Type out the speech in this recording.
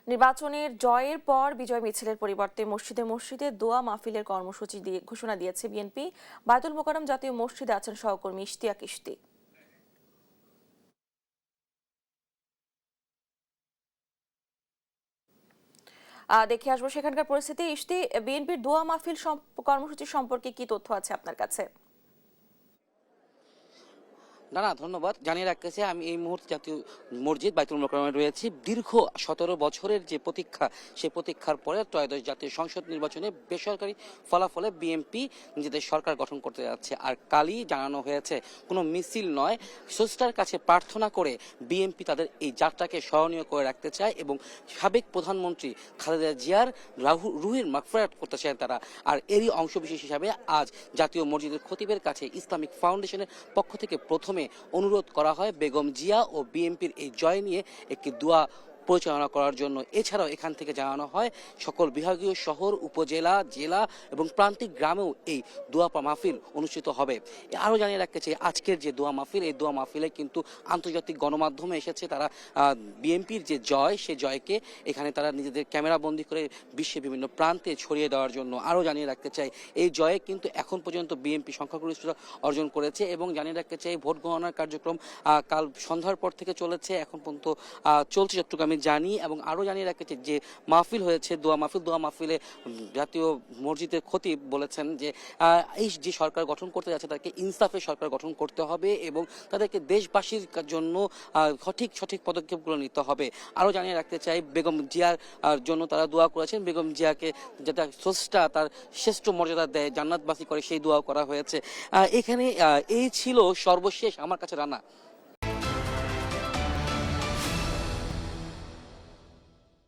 নির্বাচনের জয়ের পর বিজয় মিছিলের পরিবর্তে মসজিদে মসজিদে দোয়া মাহফিলের কর্মসূচি দিয়ে ঘোষণা দিয়েছে বিএনপি। বায়তুল মোকাররম জাতীয় মসজিদে আছেন সহকর্মী ইশতিয়াক ইশতি। দেখে আসবো সেখানকার পরিস্থিতি। ইশতি, বিএনপির দোয়া মাহফিল কর্মসূচি সম্পর্কে কি তথ্য আছে আপনার কাছে? না ধন্যবাদ। জানিয়ে রাখতেছি আমি এই মুহূর্তে জাতীয় মসজিদ বায়তুল মোকাররমে রয়েছি। দীর্ঘ ১৭ বছরের যে প্রতীক্ষা, সেই প্রতীক্ষার পরে ত্রয়োদশ জাতীয় সংসদ নির্বাচনে বেসরকারি ফলাফলে বিএনপি নিজেদের সরকার গঠন করতে যাচ্ছে। আর কালই জানানো হয়েছে কোনো মিছিল নয়, স্রষ্টার কাছে প্রার্থনা করে বিএনপি তাদের এই যাত্রাকে স্মরণীয় করে রাখতে চায় এবং সাবেক প্রধানমন্ত্রী খালেদা জিয়ার রুহির মাগফিরাত করতে চান তারা। আর এরই অংশবিশেষ হিসাবে আজ জাতীয় মসজিদের খতিবের কাছে ইসলামিক ফাউন্ডেশনের পক্ষ থেকে প্রথমে অনুরোধ করা হয় বেগম জিয়া ও বিএনপির এই জয় নিয়ে একটি দোয়া পরিচালনা করার জন্য। এছাড়াও এখান থেকে জানানো হয় সকল বিভাগীয় শহর, উপজেলা, জেলা এবং প্রান্তিক গ্রামেও এই দোয়া মাহফিল অনুষ্ঠিত হবে। আরও জানিয়ে রাখতে চাই, আজকের যে দোয়া মাহফিল, এই দোয়া মাহফিলে কিন্তু আন্তর্জাতিক গণমাধ্যমে এসেছে। তারা বিএনপির যে জয়, সে জয়কে এখানে তারা নিজেদের ক্যামেরা বন্দি করে বিশ্বের বিভিন্ন প্রান্তে ছড়িয়ে দেওয়ার জন্য। আরও জানিয়ে রাখতে চাই, এই জয়ে কিন্তু এখন পর্যন্ত বিএনপি সংখ্যাগরিষ্ঠতা অর্জন করেছে এবং জানিয়ে রাখতে চাই ভোট গণনার কার্যক্রম কাল সন্ধ্যার পর থেকে চলেছে, এখন পর্যন্ত চলছে চট্টগ্রামে জানি। এবং আরও জানিয়ে রাখতে চাই যে মাহফিল হয়েছে দোয়া মাহফিলে জাতীয় মসজিদের খতিব বলেছেন যে এই যে সরকার গঠন করতে যাচ্ছে তাকে ইনসাফের সরকার গঠন করতে হবে এবং তাদেরকে দেশবাসীর জন্য সঠিক পদক্ষেপগুলো নিতে হবে। আরও জানিয়ে রাখতে চাই বেগম জিয়ার জন্য তারা দোয়া করেছেন, বেগম জিয়াকে যাতে স্রষ্টা তার শ্রেষ্ঠ মর্যাদা দেয়, জান্নাতবাসী করে, সেই দোয়া করা হয়েছে। এখানে এই ছিল সর্বশেষ আমার কাছে রানা।